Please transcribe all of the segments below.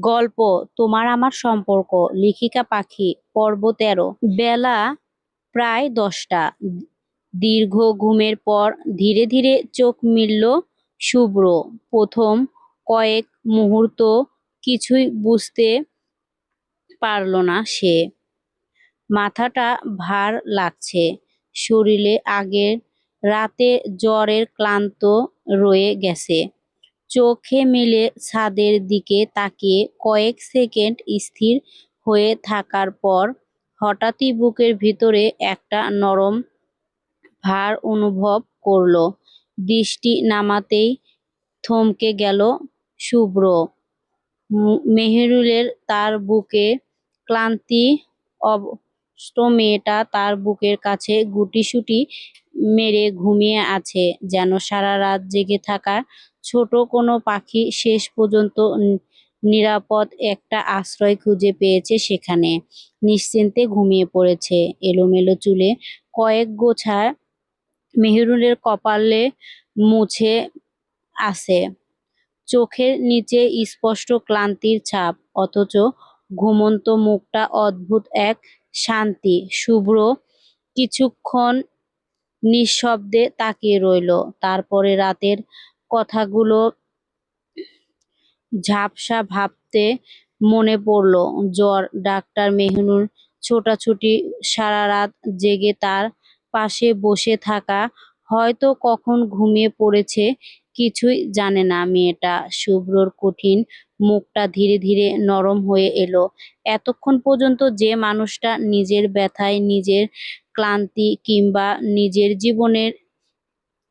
গল্প তোমার আমার সম্পর্ক, লেখিকা পাখি, পর্ব ১৩। বেলা প্রায় ১০টা। দীর্ঘ ঘুমের পর ধীরে ধীরে চোখ মেলল শুভ্র। প্রথম কয়েক মুহূর্ত কিছুই বুঝতে পারল না সে। মাথাটা ভার লাগছে, শরীরে আগের রাতে জ্বরের ক্লান্ত রয়ে গেছে। চোখে মেলে ছাদের দিকে তাকিয়ে কয়েক সেকেন্ড স্থির হয়ে থাকার পর হঠাৎই বুকের ভিতরে একটা নরম ভার অনুভব করলো। দৃষ্টি নামাতেই থমকে গেল শুভ্র। মেহেরুলের তার বুকে ক্লান্তি অবশিষ্ট মেয়েটা তার বুকের কাছে গুটিসুটি মেরে ঘুমিয়ে আছে, যেন সারা রাত জেগে থাকা ছোট কোনো পাখি শেষ পর্যন্ত নিরাপদ একটা আশ্রয় খুঁজে পেয়েছে সেখানে। নিশ্চিন্তে ঘুমিয়ে পড়েছে। এলোমেলো চুলে কয়েক গোছা মেহেরুলের কপালে মুছে আছে। চোখের নিচে স্পষ্ট ক্লান্তির ছাপ, অথচ ঘুমন্ত মুখটা অদ্ভুত এক শান্তি। শুভ্র কিছুক্ষণ নিঃশব্দে তাকিয়ে রইল। তারপরে রাতের কথাগুলো ঝাপসা ভাবতে মনে পড়ল। জ্বর, ডাক্তার, মেহনুর ছোটাছুটি, সারা রাত জেগে তার পাশে বসে থাকা। হয়তো কখন ঘুমিয়ে পড়েছে কিছুই জানে না মেয়েটা। শুভ্রর কঠিন মুখটা ধীরে ধীরে নরম হয়ে এলো। এতক্ষণ পর্যন্ত যে মানুষটা নিজের ব্যথায়, নিজের ক্লান্তি কিংবা নিজের জীবনের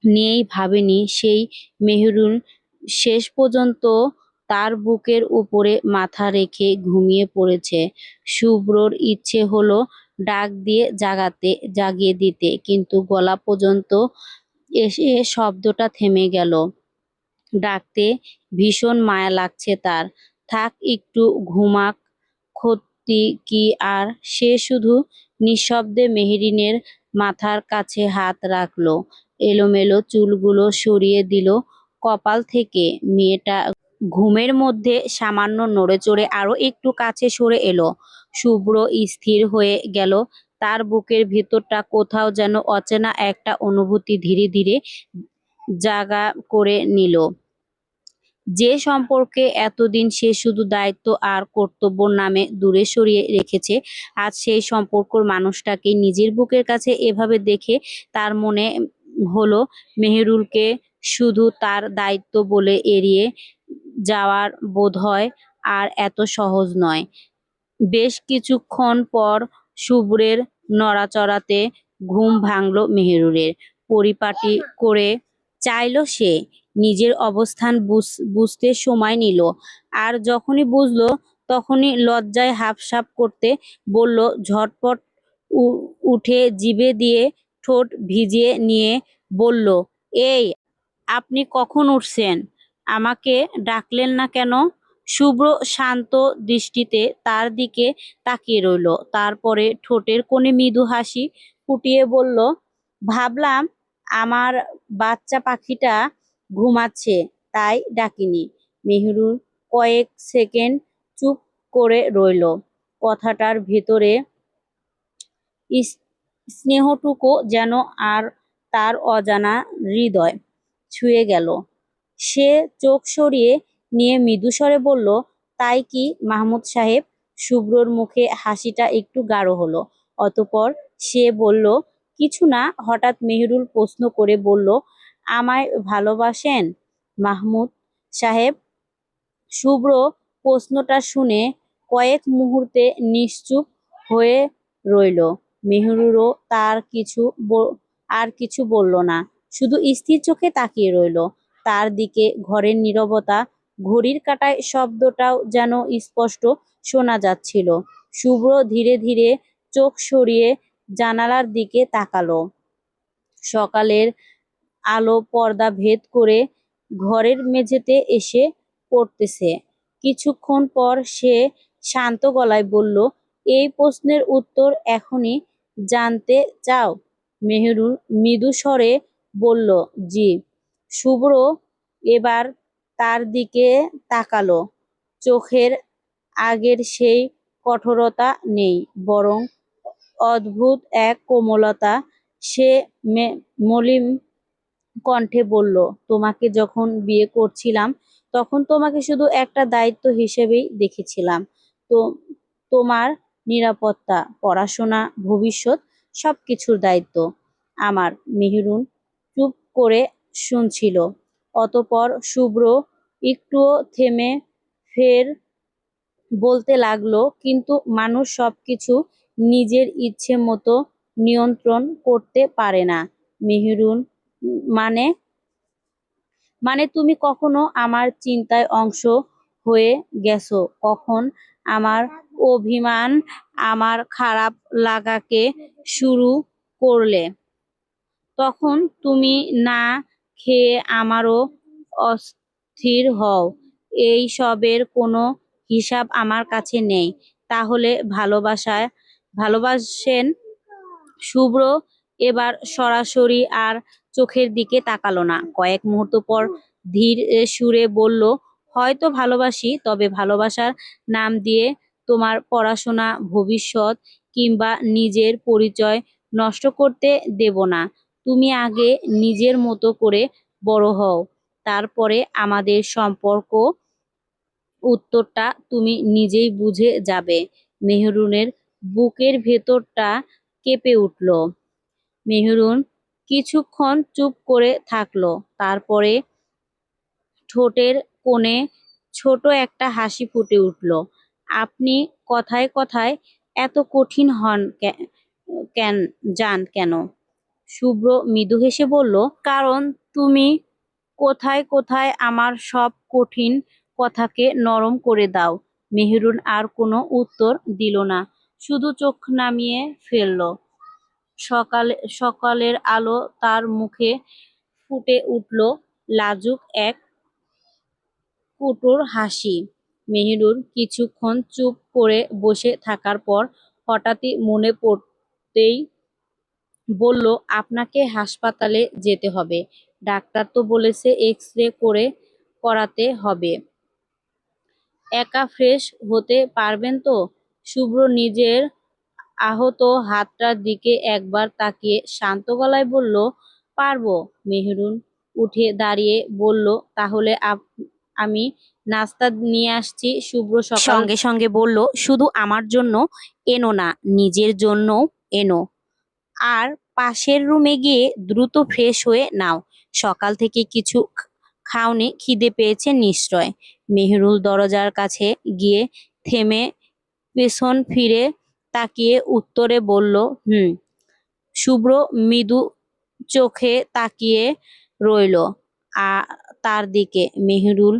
নিয়েই ভাবেনি, সেই মেহেরুল শেষ পর্যন্ত তার বুকের উপরে মাথা রেখে ঘুমিয়ে পড়েছে। শুভ্রর ইচ্ছে হলো ডাক দিয়ে জাগিয়ে দিতে, কিন্তু গলা পর্যন্ত এসে শব্দটা থেমে গেল। ডাকতে ভীষণ মায়া লাগছে তার। থাক, একটু ঘুমাক, ক্ষতি কি আর। সে শুধু নিঃশব্দে মেহেরিনের মাথার কাছে হাত রাখলো, এলোমেলো চুলগুলো সরিয়ে দিল কপাল থেকে। মেয়েটা ঘুমের মধ্যে সামান্য নড়েচড়ে আরো একটু কাছে সরে এলো। শুভ্র স্থির হয়ে গেল। তার বুকের ভিতরটা কোথাও যেন অচেনা একটা অনুভূতি ধীরে ধীরে জাগা করে নিল। যে সম্পর্কে এতদিন সে শুধু দায়িত্ব আর কর্তব্যর নামে দূরে সরিয়ে রেখেছে, আজ সেই সম্পর্কর মানুষটাকে নিজের বুকের কাছে এভাবে দেখে তার মনে হলো মেহেরুলকে শুধু তার দায়িত্ব বলে এড়িয়ে যাওয়ার বোধহয় আর এত সহজ নয়। বেশ কিছুক্ষণ পর শুভ্রের নড়াচড়াতে ঘুম ভাঙল মেহেরুলের। পরিপাটি করে চাইল সে, নিজের অবস্থান বুঝতে সময় নিল। আর যখনই বুঝলো তখনই লজ্জায় হাঁফসাপ করতে বলল, ঝটপট উঠে জিভে দিয়ে ঠোঁট ভিজিয়ে নিয়ে বলল, এই, আপনি কখন উঠছেন? আমাকে ডাকলেন না কেন? শুভ্র শান্ত দৃষ্টিতে তার দিকে তাকিয়ে রইল। তারপরে ঠোঁটের কোণে মৃদু হাসি ফুটিয়ে বলল, ভাবলাম আমার বাচ্চা পাখিটা ঘুমাচ্ছে, তাই ডাকিনি। মেহেরুল কয়েক সেকেন্ড চুপ করে রইল। কথাটার ভেতরে স্নেহটুকু যেন আর তার অজানা হৃদয় ছুঁয়ে গেল। সে চোখ সরিয়ে নিয়ে মৃদুস্বরে বলল, তাই কি মাহমুদ সাহেব? শুভ্রর মুখে হাসিটা একটু গাঢ় হলো। অতঃপর সে বলল, কিছু না। হঠাৎ মেহেরুল প্রশ্ন করে বলল, আমায় ভালোবাসেন মাহমুদ সাহেব? শুভ্র প্রশ্নটা শুনে কয়েক মুহূর্তে নিশ্চুপ হয়ে রইল। মেহেরুলও আর কিছু বলল না, শুধু স্থির চোখে তাকিয়ে রইল তার দিকে। ঘরের নীরবতা, ঘড়ির কাঁটায় শব্দটাও যেন স্পষ্ট শোনা যাচ্ছিল। শুভ্র ধীরে ধীরে চোখ সরিয়ে জানালার দিকে তাকালো। সকালের আলো পর্দা ভেদ করে ঘরের মেঝেতে এসে পড়তেছে। কিছুক্ষণ পর সে শান্ত গলায় বলল, এই প্রশ্নের উত্তর এখনই জানতে চাও? মেহেরুল মৃদু স্বরে বলল, জি। শুভ্র এবার তার দিকে তাকালো। চোখের আগের সেই কঠোরতা নেই, বরং অদ্ভুত এক কোমলতা। সে মলিন কণ্ঠে বলল, তোমাকে যখন বিয়ে করছিলাম তখন তোমাকে শুধু একটা দায়িত্ব হিসেবেই দেখেছিলাম। তো তোমার নিরাপত্তা, পড়াশোনা, ভবিষ্যৎ সবকিছুর দায়িত্ব আমার। মেহেরুন চুপ করে শুনছিল। অতঃপর শুভ্র একটুও থেমে ফের বলতে লাগলো, কিন্তু মানুষ সবকিছু নিজের ইচ্ছে মতো নিয়ন্ত্রণ করতে পারে না মেহেরুন। মানে মানে তুমি কখনো আমার চিন্তায় অংশ হয়ে গেছো, কখন আমার অভিমান, আমার খারাপ লাগাকে শুরু করলে, তখন তুমি না খেয়ে আমারও অস্থির হও। এই সবের কোনো হিসাব আমার কাছে নেই। তাহলে ভালোবাসেন? শুভ্র এবার সরাসরি আর চোখের দিকে তাকালো না। কয়েক মুহূর্ত পর ধীর সুরে বলল, হয়তো ভালোবাসি, তবে ভালোবাসার নাম দিয়ে তোমার পড়াশোনা, ভবিষ্যৎ কিংবা নিজের পরিচয় নষ্ট করতে দেব না। তুমি আগে নিজের মতো করে বড় হও, তারপরে আমাদের সম্পর্ক উত্তরটা তুমি নিজেই বুঝে যাবে। মেহরুনের বুকের ভেতরটা কেঁপে উঠল। মেহরুন কিছুক্ষণ চুপ করে থাকলো, তারপরে ঠোঁটের কোণে ছোট একটা হাসি ফুটে উঠল। আপনি কথায় কথায় এত কঠিন হন কেন যান কেন? শুভ্র মৃদু হেসে বলল, কারণ তুমি কোথায় কোথায় আমার সব কঠিন কথাকে নরম করে দাও। মেহেরুন আর কোনো উত্তর দিল না, শুধু চোখ নামিয়ে ফেলল। সকালের আলো তার মুখে ফুটে উঠল লাজুক এক কুটুর হাসি। মেহেরুন কিছুক্ষণ চুপ করে বসে থাকার পর হঠাৎই মনে পড়তেই বলল, আপনাকে হাসপাতালে যেতে হবে। ডাক্তার তো বলেছে এক্স-রে করাতে হবে। একা ফ্রেশ হতে পারবেন তো? শুভ্র নিজের আহত হাতটার দিকে একবার তাকিয়ে শান্ত গলায় বলল, পারবো। মেহরুন উঠে দাঁড়িয়ে বলল, তাহলে আমি নাস্তা নিয়ে আসছি। শুভ্র সঙ্গে সঙ্গে বলল, শুধু আমার জন্য এনো না, নিজের জন্যও এনো। আর পাশের রুমে গিয়ে দ্রুত ফ্রেশ হয়ে নাও। সকাল থেকে কিছু খাওনি, খিদে পেয়েছে নিশ্চয়। মেহরুল দরজার কাছে গিয়ে থেমে পেছন ফিরে তাকিয়ে উত্তরে বলল, হুম। শুভ্র মৃদু চোখে তাকিয়ে রইল তার দিকে। মেহরুল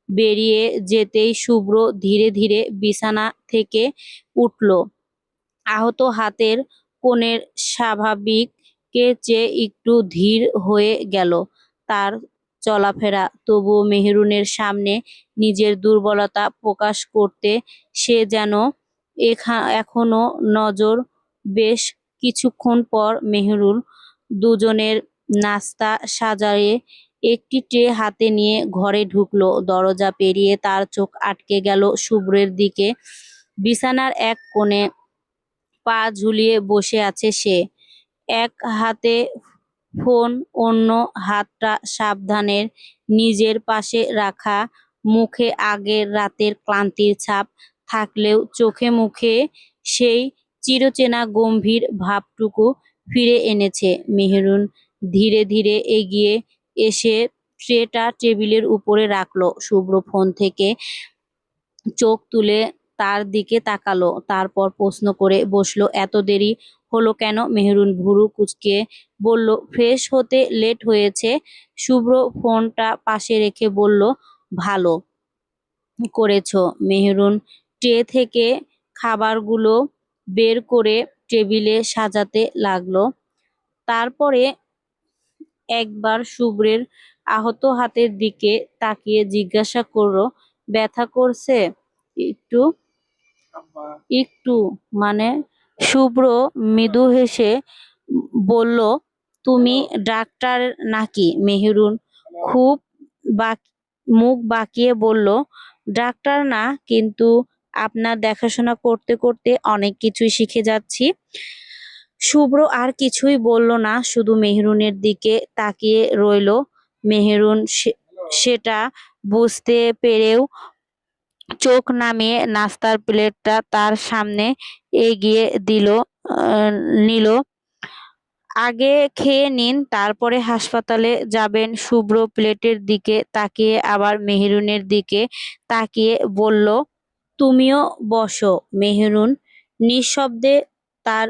বেরিয়ে যেতেই শুভ্র ধীরে ধীরে বিছানা থেকে উঠল। আহত হাতের কোণের স্বাভাবিকের চেয়ে একটু ধীর হয়ে গেল তার চলাফেরা। তবুও মেহরুনের সামনে নিজের দুর্বলতা প্রকাশ করতে সে যেন এখনো নজর। বেশ কিছুক্ষণ পর মেহরুল দুজনের নাস্তা সাজিয়ে একটি ট্রে হাতে নিয়ে ঘরে ঢুকলো। দরজা পেরিয়ে তার চোখ আটকে গেল শুভ্রের দিকে। বিছানার এক কোণে পা ঝুলিয়ে বসে আছে সে, এক হাতে ফোন, অন্য হাতটা সাবধানে নিজের পাশে রাখা। মুখে আগের রাতের ক্লান্তির ছাপ থাকলেও চোখে মুখে সেই চিরচেনা গম্ভীর ভাবটুকু ফিরে এনেছে। মেহরুন ধীরে ধীরে এগিয়ে এসে ট্রেটা টেবিলের উপরে রাখলো। শুভ্র ফোন থেকে চোখ তুলে তার দিকে তাকালো, তারপর প্রশ্ন করে বসলো, এত দেরি হলো কেন? মেহরুন ভুরু কুঁচকে বলল, ফ্রেশ হতে লেট হয়েছে। শুভ্র ফোনটা পাশে রেখে বলল, ভালো করেছো। মেহরুন ট্রে থেকে খাবারগুলো বের করে টেবিলে সাজাতে লাগলো। তারপরে একবার শুভ্রের আহত হাতের দিকে তাকিয়ে জিজ্ঞাসা করলো, ব্যথা করছে? একটু একটু মানে? শুভ্র মৃদু হেসে বলল, তুমি ডাক্তার নাকি? মেহরুন খুব মুখ বাঁকিয়ে বলল, ডাক্তার না, কিন্তু আপনার দেখাশোনা করতে করতে অনেক কিছুই শিখে যাচ্ছি। শুভ্র আর কিছুই বলল না, শুধু মেহরুনের দিকে তাকিয়ে রইল। মেহরুন সেটা বুঝতে পেরেও চোখ নামিয়ে নাস্তার প্লেটটা তার সামনে এগিয়ে নিল। আগে খেয়ে নিন, তারপরে হাসপাতালে যাবেন। শুভ্র প্লেটের দিকে তাকিয়ে আবার মেহরুনের দিকে তাকিয়ে বলল, তুমিও বসো। মেহরুন নিঃশব্দে তার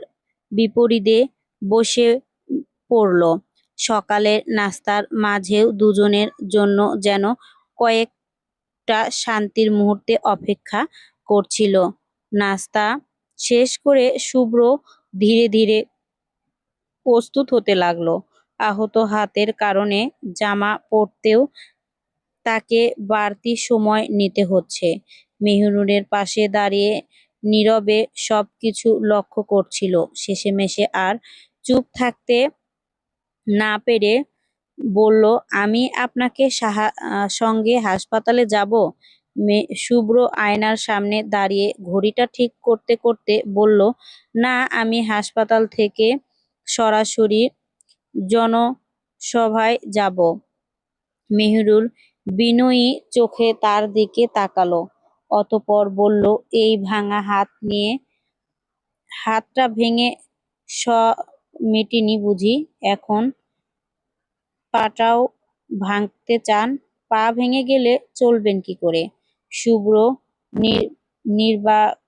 বিপরীতে বসে পড়ল। সকালের নাস্তার মাঝেও দুজনের জন্য যেন কয়েকটা শান্তির মুহূর্তে অপেক্ষা করছিল। নাস্তা শেষ করে শুভ্র ধীরে ধীরে প্রস্তুত হতে লাগলো। আহত হাতের কারণে জামা পরতেও তাকে বাড়তি সময় নিতে হচ্ছে। মেহরুনের পাশে দাঁড়িয়ে নীরবে সবকিছু লক্ষ্য করছিল। শেষেমেশে আর চুপ থাকতে না পেরে বলল, আমি আপনাকে সঙ্গে হাসপাতালে যাব। শুভ্র আয়নার সামনে দাঁড়িয়ে ঘড়িটা ঠিক করতে করতে বলল, না, আমি হাসপাতাল থেকে সরাসরি জনসভায় যাব। মেহরুল বিনয়ী চোখে তার দিকে তাকালো, অতঃপর বলল, এই ভাঙা হাত নিয়ে হাতটা ভেঙে স মেটেনি বুঝি? এখন পাটাও ভাঙতে চান? পা ভেঙে গেলে চলবেন কি করে? শুভ্র নির্বাকভাবে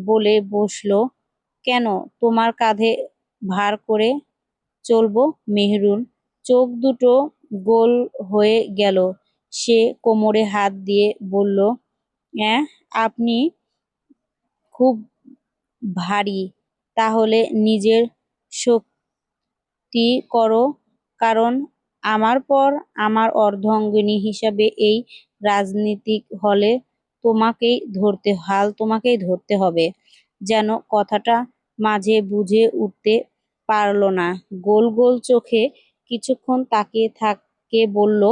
বলে বসল, কেন তোমার কাঁধে ভার করে চলবো? মেহরুন চোখ দুটো গোল হয়ে গেল। সে কোমরে হাত দিয়ে বলল, অ্যাঁ, আপনি খুব ভারী। তাহলে নিজের শক্তি করো, কারণ আমার পর আমার অর্ধাঙ্গিনী হিসাবে এই রাজনীতিক হলে তোমাকেই ধরতে হবে। যেন কথাটা মাঝে বুঝে উঠতে পারল না। গোল গোল চোখে কিছুক্ষণ তাকিয়ে থাকে বলল,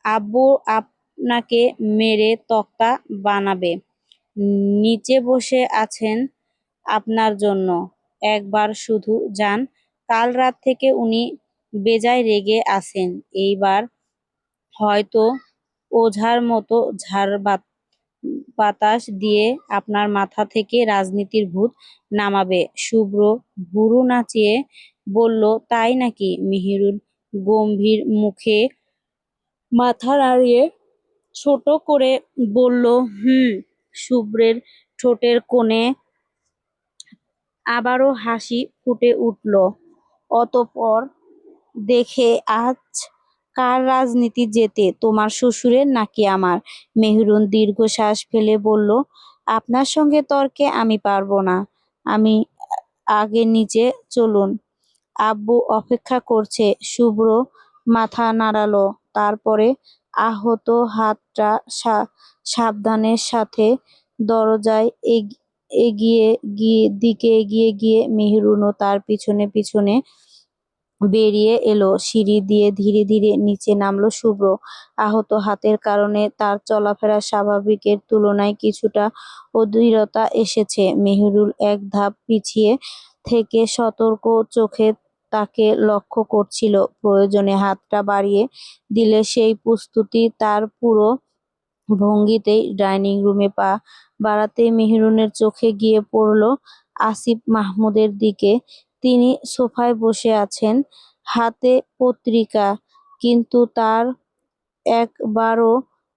আব্বু আপনাকে মেরে তক্তা বানাবে। নিচে বসে আছেন আপনার জন্য। একবার শুধু যান। কাল রাত থেকে উনি বেজায় রেগে আছেন। এইবার হয়তো ওঝার মতো ঝাড় বাতাস দিয়ে আপনার মাথা থেকে রাজনীতির ভূত নামাবে। শুভ্র ভুরু নাচিয়ে বলল, তাই নাকি? মেহেরুন গম্ভীর মুখে মাথা নাড়িয়ে ছোট করে বলল, হুম। শুভ্রের ঠোঁটের কোণে আবারও হাসি ফুটে উঠল। অতঃপর দেখে আজ কার রাজনীতি জেতে, তোমার শ্বশুরের নাকি আমার? মেহরুন দীর্ঘশ্বাস ফেলে বলল, আপনার সঙ্গে তর্কে আমি পারব না। আমি আগে নিচে চলুন, আব্বু অপেক্ষা করছে। শুভ্র মাথা নাড়ালো, তারপরে আহত হাতটা সাবধানের সাথে দরজায় এগিয়ে গিয়ে মেহরুনও তার পিছনে পিছনে বেরিয়ে এলো। সিঁড়ি দিয়ে ধীরে ধীরে নিচে নামলো শুভ্র। আহত হাতের কারণে তার চলাফেরা স্বাভাবিকের তুলনায় কিছুটা অধীরতা এসেছে। মেহরুল এক ধাপ পিছিয়ে থেকে সতর্ক চোখে তাকে লক্ষ্য করছিল। প্রয়োজনে হাতটা বাড়িয়ে দিলে সেই প্রস্তুতি তার পুরো ভঙ্গিতেই। ডাইনিং রুমে পা বাড়াতেই মেহরুনের চোখে গিয়ে পড়ল আসিফ মাহমুদের দিকে। তিনি সোফায় বসে আছেন, হাতে পত্রিকা, কিন্তু তার একবারও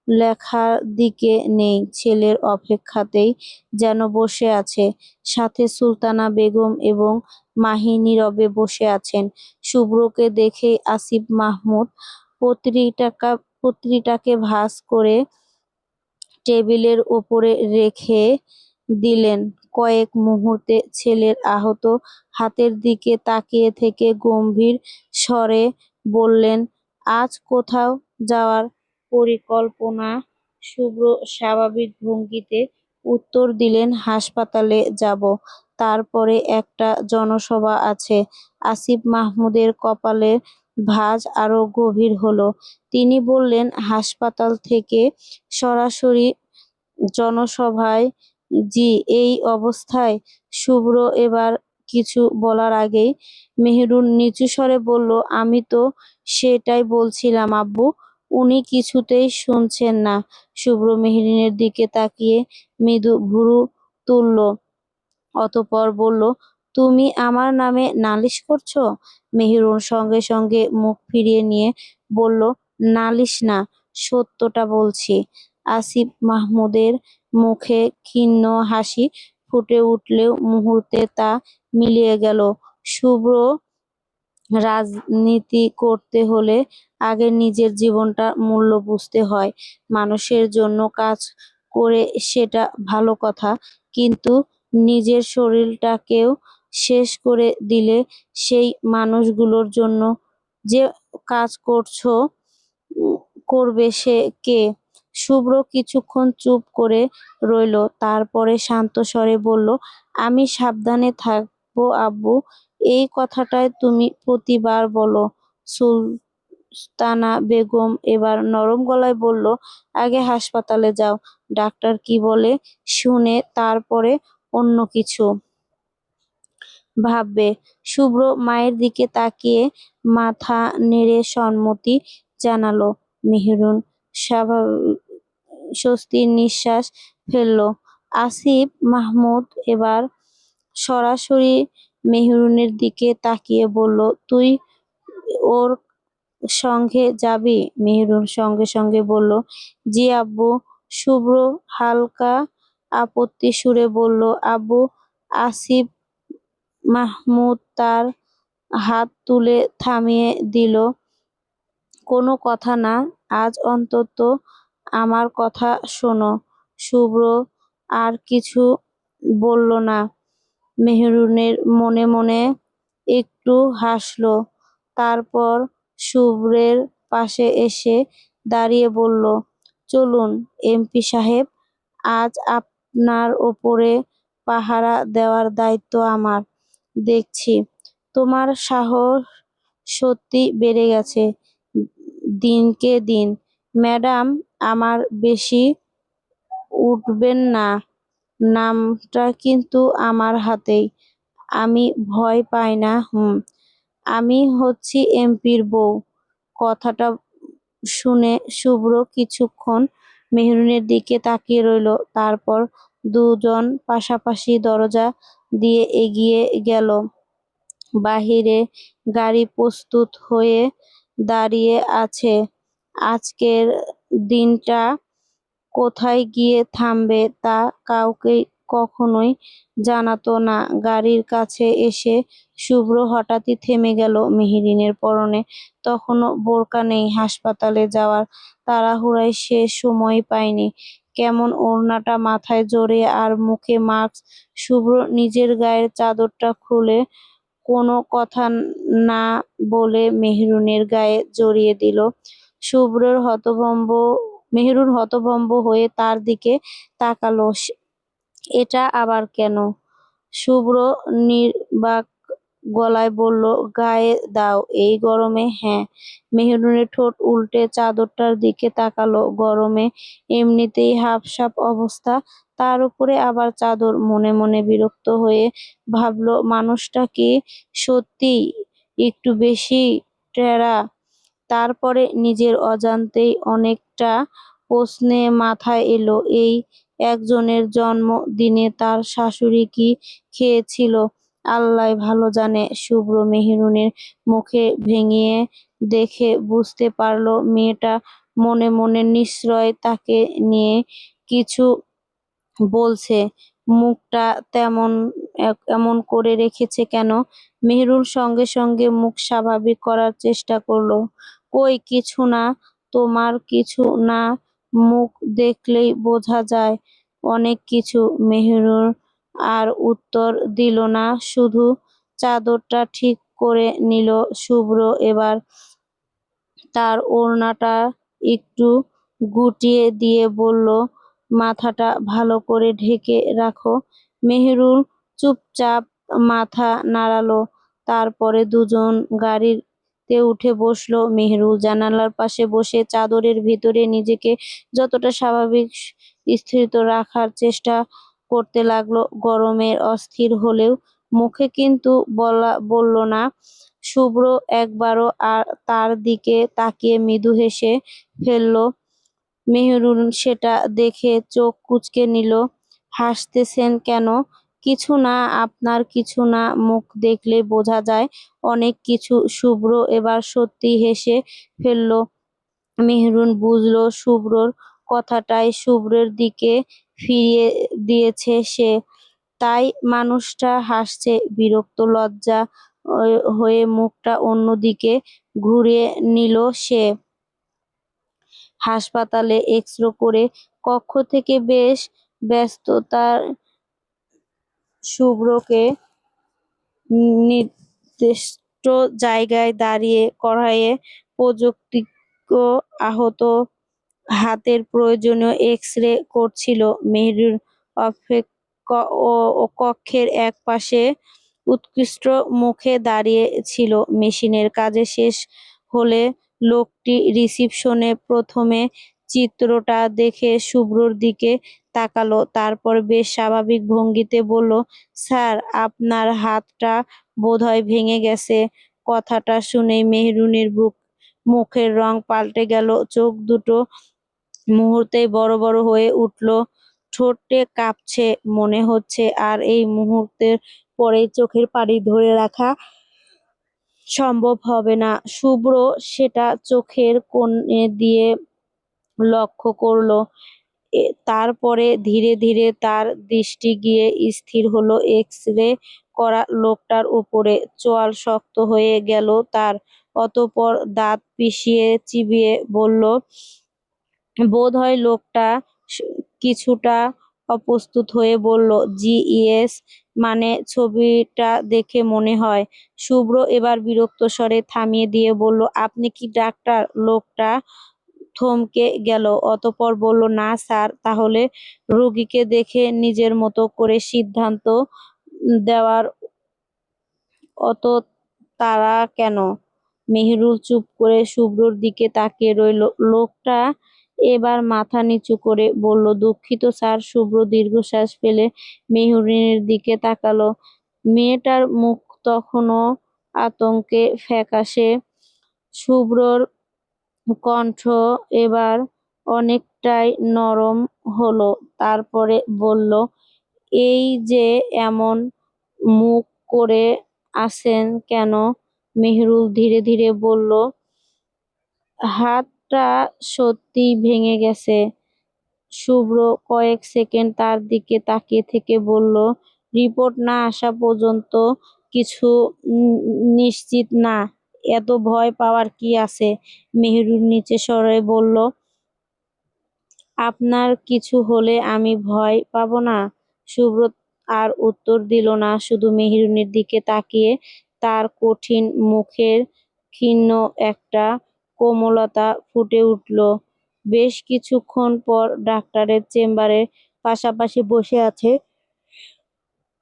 লেখার দিকে নেই। ছেলের অপেক্ষাতেই যেন বসে আছে। সাথে সুলতানা বেগম এবং মাহি নীরবে বসে আছেন। শুভ্রকে দেখেই আসিফ মাহমুদ পত্রিকাটাকে ভাঁজ করে টেবিলের ওপরে রেখে দিলেন। কয়েক মুহূর্তে ছেলের আহত হাতের দিকে তাকিয়ে থেকে গম্ভীর স্বরে বললেন, আজ কোথাও যাওয়ার পরিকল্পনা? শুভ্র স্বাভাবিক ভঙ্গিতে উত্তর দিলেন, হাসপাতালে যাব, তারপরে একটা জনসভা আছে। আসিফ মাহমুদের কপালের ভাঁজ আরো গভীর হলো। তিনি বললেন, হাসপাতাল থেকে সরাসরি জনসভায়। জি, এই অবস্থায়। শুভ্র এবার কিছু বলার আগেই মেহেরুন নিচু স্বরে বলল, আমি তো সেটাই বলছিলাম আব্বু। উনি কিছুতেই শুনছেন না। শুভ্র মেহেরিনের দিকে তাকিয়ে মৃদু ভ্রু তুলল, অতঃপর বলল, তুমি আমার নামে নালিশ করছো? মেহেরুন সঙ্গে সঙ্গে মুখ ফিরিয়ে নিয়ে বলল, নালিশ না, সত্যটা বলছি। আসিফ মাহমুদের মুখে ক্ষীণ হাসি ফুটে উঠলেও মুহূর্তে তা মিলিয়ে গেল। শুভ্র, রাজনীতি করতে হলে আগে নিজের জীবনটার মূল্য বুঝতে হয়। মানুষের জন্য কাজ করে সেটা ভালো কথা, কিন্তু নিজের শরীরটাকেও শেষ করে দিলে সেই মানুষগুলোর জন্য যে কাজ উম, করবে সে কে? শুভ্র কিছুক্ষণ চুপ করে রইল, তারপরে শান্ত স্বরে বলল, আমি সাবধানে থাকবো আব্বু। এই কথাটাই তুমি প্রতিবার বলো। সুলতানা বেগম এবার নরম গলায় বলল, আগে হাসপাতালে যাও, ডাক্তার কি বলে শুনে তারপরে অন্য কিছু ভাববে। শুভ্র মায়ের দিকে তাকিয়ে মাথা নেড়ে সম্মতি জানালো। মেহেরুন স্বাভাবিক স্বস্তির নিঃশ্বাস ফেলল। আসিফ মাহমুদ এবার সরাসরি মেহেরুনের দিকে তাকিয়ে বলল, তুই ওর সঙ্গে যাবি? মেহেরুন সঙ্গে সঙ্গে বলল, জি আব্বু। শুভ্র হালকা আপত্তি সুরে বলল, আব্বু। আসিফ মাহমুদ তার হাত তুলে থামিয়ে দিল, কোনো কথা না, আজ অন্তত আমার কথা শোনো। শুভ্র আর কিছু বলল না। মেহেরুনের মনে মনে একটু হাসল, তারপর শুভ্রের পাশে এসে দাঁড়িয়ে বলল, চলুন এমপি সাহেব, আজ আপনার ওপরে পাহারা দেওয়ার দায়িত্ব আমার। দেখছি তোমার সাহস সত্যি বেড়ে গেছে দিনকে দিন। ম্যাডাম, আমার বেশি উঠবেন না, নামটা কিন্তু আমার হাতেই। আমি ভয় পাই না। আমি হচ্ছি এমপির বউ। কথাটা শুনে শুভ্র কিছুক্ষণ মেহরুনের দিকে তাকিয়ে রইল, তারপর দুজন পাশাপাশি দরজা দিয়ে এগিয়ে গেল। বাহিরে গাড়ি প্রস্তুত হয়ে দাঁড়িয়ে আছে। আজকের দিনটা কোথায় গিয়ে থামবে তা কাউকে কখনোই জানাতো না। গাড়ির কাছে এসে শুভ্র হঠাৎই থেমে গেল। মেহেরিনের পরনে তখনও বোরকা নেই। হাসপাতালে যাওয়ার তাড়াহুড়োয় সে সময় পায়নি। কেমন ওড়নাটা মাথায় জড়িয়ে আর মুখে মাস্ক। শুভ্র নিজের গায়ের চাদরটা খুলে কোনো কথা না বলে মেহরুনের গায়ে জড়িয়ে দিল। শুভ্রর হতভম্ব মেহরুন হতভম্ব হয়ে তার দিকে তাকালো। এটা আবার কেন? শুভ্র নির্বাক গলায় বলল, গায়ে দাও এই গরমে। হ্যাঁ। মেহরুনের ঠোঁট উল্টে চাদরটার দিকে তাকালো। গরমে এমনিতেই হাঁফসাঁফ অবস্থা, তার উপরে আবার চাদর। মনে মনে বিরক্ত হয়ে ভাবল, মানুষটা কি সত্যিই একটু বেশি টেরা? তারপরে নিজের অজান্তেই অনেকটা প্রশ্নে মাথায় এলো, এই একজনের জন্মদিনে তার শাশুড়ি কি খেয়েছিল আল্লাহই ভালো জানে। শুভ্র মেহেরুনের মুখে ভেঙিয়ে দেখে বুঝতে পারল মেয়েটা মনে মনে নিশ্চয় তাকে নিয়ে কিছু বলছে। মুখটা তেমন এমন করে রেখেছে কেন? মেহেরুন সঙ্গে সঙ্গে মুখ স্বাভাবিক করার চেষ্টা করলো। কই কিছু না, তোমার কিছু না, মুখ দেখলেই বোঝা যায় অনেক কিছু। মেহেরুন আর উত্তর দিল না, শুধু চাদরটা ঠিক করে নিল। শুভ্র এবার তার ওড়নাটা একটু গুটিয়ে দিয়ে বলল, মাথাটা ভালো করে ঢেকে রাখো। মেহেরুন চুপচাপ মাথা নাড়ালো। তারপরে দুজন গাড়িতে উঠে বসলো। মেহেরুল জানালার পাশে বসে চাদরের ভিতরে নিজেকে যতটা স্বাভাবিক স্থিত রাখার চেষ্টা করতে লাগলো। গরমের অস্থির হলেও মুখে কিন্তু বলল না। শুভ্র একবারও আর তার দিকে তাকিয়ে মৃদু হেসে ফেলল। মেহেরুন সেটা দেখে চোখ কুঁচকে নিল। হাসতেছেন কেন? কিছু না, আপনার কিছু না, মুখ দেখলে বোঝা যায় অনেক কিছু। শুভ্র এবার সত্যি হেসে ফেলল। মেহেরুন বুঝল শুভ্রর কথাটাই শুভ্রের দিকে ফিরিয়ে দিয়েছে সে। তাই মানুষটা হাসছে। বিরক্ত লজ্জা হয়ে মুখটা অন্যদিকে ঘুরিয়ে নিল সে। হাসপাতালে এক্স-রে করে কক্ষ থেকে বেশ ব্যস্ততার শুভ্রকে নির্দিষ্ট জায়গায় দাঁড়িয়ে কড়াইয়ে প্রযুক্তিজ্ঞ আহত হাতের প্রয়োজনীয় এক্স-রে করছিল। মেহেরুন কক্ষের একপাশে উৎকৃষ্ট মুখে দাঁড়িয়ে ছিল। মেশিনের কাজ শেষ হলে লোকটি রিসিপশনে প্রথমে চিত্রটা দেখে শুভ্রর দিকে তাকালো, তারপর বেশ স্বাভাবিক ভঙ্গিতে বলল, স্যার, আপনার হাতটা বোধহয় ভেঙে গেছে। কথাটা শুনেই মেহেরুনের মুখের রং পাল্টে গেল। চোখ দুটো মুহূর্তেই বড় বড় হয়ে উঠল। ঠোঁটে কাঁপছে মনে হচ্ছে, আর এই মুহূর্তের পরেই চোখের পানি ধরে রাখা সম্ভব হবে না। শুভ্র সেটা চোখের কোণে দিয়ে লক্ষ্য করল। তারপরে ধীরে ধীরে তার দৃষ্টি গিয়ে স্থির হলো এক্স-রে করা লোকটার উপরে। চোয়াল শক্ত হয়ে গেল তার। অতঃপর দাঁত পিষিয়ে চিবিয়ে বলল, বোধহয় লোকটা কিছুটা অপ্রস্তুত হয়ে বলল, জি ইয়েস, মানে ছবিটা দেখে মনে হয়। শুভ্র এবার বিরক্ত স্বরে থামিয়ে দিয়ে বলল, আপনি কি ডাক্তার? লোকটা থমকে গেল, অতঃপর বলল, না স্যার। তাহলে রোগীকে দেখে নিজের মতো করে সিদ্ধান্ত দেওয়ার অত তাড়া কেন? মেহেরুল চুপ করে শুভ্রর দিকে তাকিয়ে রইল। লোকটা এবার মাথা নিচু করে বলল, দুঃখিত স্যার। শুভ্র দীর্ঘশ্বাস ফেলে মেহেরুনের দিকে তাকালো। মেয়েটার মুখ তখনও আতঙ্কে ফ্যাকাশে। শুভ্রর কণ্ঠ এবার অনেকটাই নরম হলো। তারপরে বলল, এই যে এমন মুখ করে আছেন কেন? মেহেরুল ধীরে ধীরে বলল, হাতটা সত্যিই ভেঙে গেছে। শুভ্র কয়েক সেকেন্ড তার দিকে তাকিয়ে থেকে বলল, রিপোর্ট না আসা পর্যন্ত কিছু নিশ্চিত না। এত ভয় পাওয়ার কি আছে? মেহেরুন নিচু স্বরে বলল, আপনার কিছু হলে আমি ভয় পাবো না? শুভ্র আর উত্তর দিল না, শুধু মেহেরুনের দিকে তাকিয়ে। তার কঠিন মুখের ক্ষীণ একটা কোমলতা ফুটে উঠল। বেশ কিছুক্ষণ পর ডাক্তারের চেম্বারে পাশাপাশি বসে আছে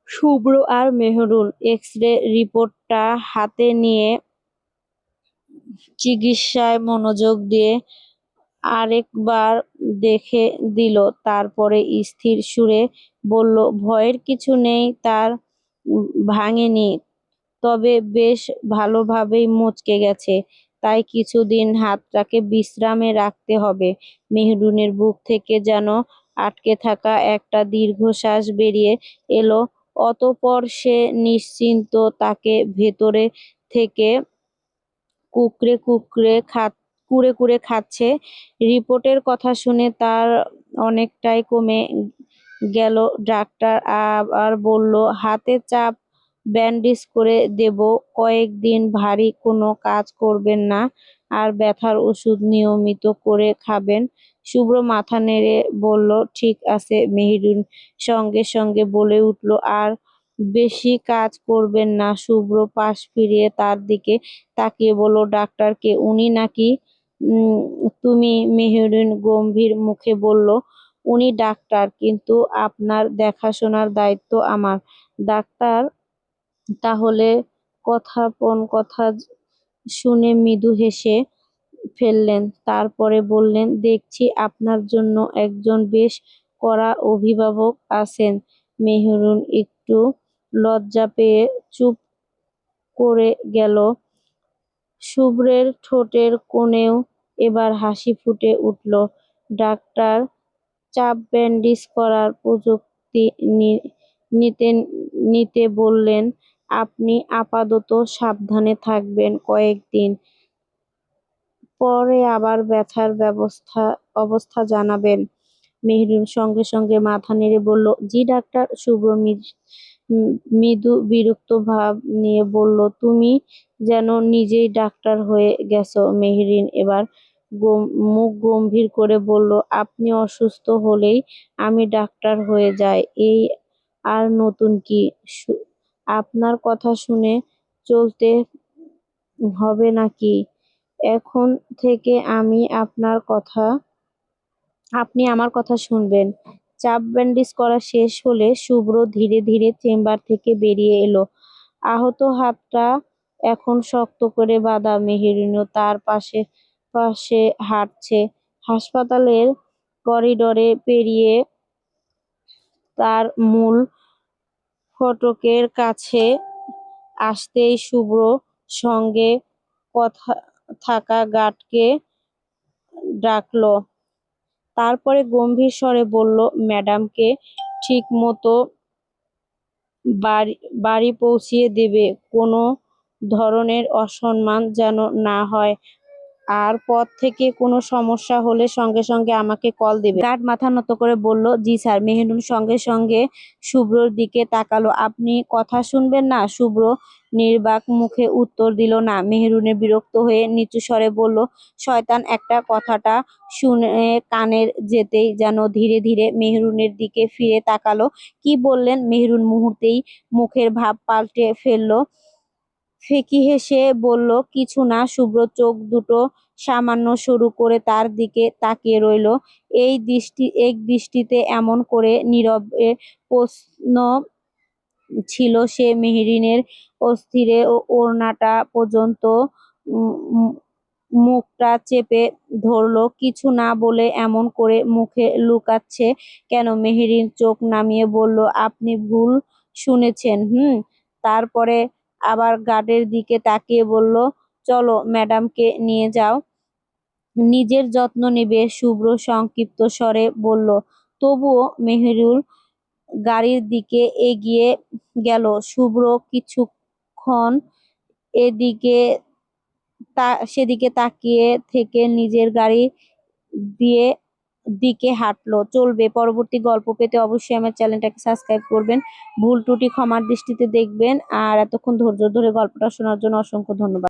শুভ্র আর মেহেরুন। এক্স-রে রিপোর্টটা হাতে নিয়ে চিকিৎসায় মনোযোগ দিয়ে আরেকবার দেখে দিল। তারপরে স্থির সুরে বলল, ভয়ের কিছু নেই, তার ভাঙেনি, তবে বেশ ভালোভাবেই মচকে গেছে। তাই কিছুদিন হাতটাকে বিশ্রামে রাখতে হবে। মেহেরুনের বুক থেকে যেন আটকে থাকা একটা দীর্ঘশ্বাস বেরিয়ে এলো। অতঃপর সে নিশ্চিন্ত তাকে ভেতরে থেকে কুকড়ে কুড়ে কুড়ে খাচ্ছে। রিপোর্টের কথা শুনে তার অনেকটাই কমে গেল। ডাক্তার আবার বলল, হাতে চাপ ব্যান্ডেজ করে দেব। কয়েকদিন ভারী কোনো কাজ করবেন না, আর ব্যথার ওষুধ নিয়মিত করে খাবেন। শুভ্র মাথা নেড়ে বলল, ঠিক আছে। মেহেরুন সঙ্গে সঙ্গে বলে উঠল, আর বেশি কাজ করবেন না। শুভ্র পাশ ফিরিয়ে তার দিকে তাকিয়ে বলল, ডাক্তারকে? উনি নাকি তুমি? মেহেরুন গম্ভীর মুখে বলল, উনি ডাক্তার, কিন্তু আপনার দেখাশোনার দায়িত্ব আমার। ডাক্তার? তাহলে? কথা শুনে মৃদু হেসে ফেললেন। তারপরে বললেন, দেখছি আপনার জন্য একজন বেশ করা অভিভাবক আছেন। মেহরুন একটু লজ্জা পেয়ে চুপ করে গেল। শুভ্রের ঠোঁটের কোণেও এবার হাসি ফুটে উঠল। ডাক্তার চাপ ব্যান্ডেজ করার প্রযুক্তি নিতে নিতে বললেন, আপনি আপাতত সাবধানে থাকবেন কয়েকদিন, পরে আবার ব্যথার অবস্থা জানাবেন। মেহরুন সঙ্গে সঙ্গে মাথা নেড়ে বলল, জি ডাক্তার। শুভ্র মৃদু বিরক্ত ভাব নিয়ে বলল, তুমি যেন নিজেই ডাক্তার হয়ে গেছো। মেহরিন এবার মুখ গম্ভীর করে বলল, আপনি অসুস্থ হলেই আমি ডাক্তার হয়ে যাই, এই আর নতুন কি? আপনার কথা শুনে চলতে হবে নাকি? এখন থেকে আপনি আমার কথা শুনবেন। চাপ ব্যান্ডেজ করা শেষ হলে শুভ্র ধীরে ধীরে চেম্বার থেকে বেরিয়ে এলো। আহত হাতটা এখন শক্ত করে বাঁধা। মেহরিনও তার পাশে পাশে হাঁটছে। হাসপাতালের করিডোরে পেরিয়ে তার মূল ফটকের কাছে আসতেই শুভ্র সঙ্গে কথা থাকা গার্ডকে ডাকলো। তারপরে গম্ভীর স্বরে বলল, ম্যাডামকে ঠিক মতো বাড়ি পৌঁছিয়ে দেবে, কোনো ধরনের অসম্মান যেন না হয়, আর পথ থেকে কোনো সমস্যা হলে সঙ্গে সঙ্গে আমাকে কল দেবে। গার্ড মাথা নত করে বলল, জি স্যার। মেহরুন সঙ্গে সঙ্গে শুভ্রর দিকে তাকালো। আপনি কথা শুনবেন না? শুভ্র নির্বাক মুখে উত্তর দিল না। মেহরুনের বিরক্ত হয়ে নিচু স্বরে বলল, শয়তান একটা। কথাটা শুনে কানের যেতেই যেন ধীরে ধীরে মেহরুনের দিকে ফিরে তাকালো। কি বললেন? মেহরুন মুহূর্তেই মুখের ভাব পাল্টে ফেললো। ফিকি হেসে বলল, কিছু না। শুভ্র চোখ দুটো সামান্য সরু করে তার দিকে তাকিয়ে রইল। এক দৃষ্টিতে এমন করে নীরবে প্রশ্ন ছিল সে মেহরিনের অস্থির ওড়নাটা পর্যন্ত মুখটা চেপে ধরলো। কিছু না বলে এমন করে মুখে লুকাচ্ছে কেন? মেহরিন চোখ নামিয়ে বলল, আপনি ভুল শুনেছেন। তারপরে আবার গার্ডের দিকে তাকিয়ে বলল, চলো ম্যাডামকে নিয়ে যাও, নিজের যত্ন নেবে। শুভ্র সংক্ষিপ্ত স্বরে বলল, তবুও। মেহরুল গাড়ির দিকে এগিয়ে গেল। শুভ্র কিছুক্ষণ এদিকে সেদিকে তাকিয়ে থেকে নিজের গাড়ি দিয়ে দিকে হাঁটলো। চলবে। পরবর্তী গল্প পেতে অবশ্যই আমার চ্যানেলটাকে সাবস্ক্রাইব করবেন। ভুল ত্রুটি ক্ষমার দৃষ্টিতে দেখবেন। আর এতক্ষণ ধৈর্য ধরে গল্পটা শোনার জন্য অসংখ্য ধন্যবাদ।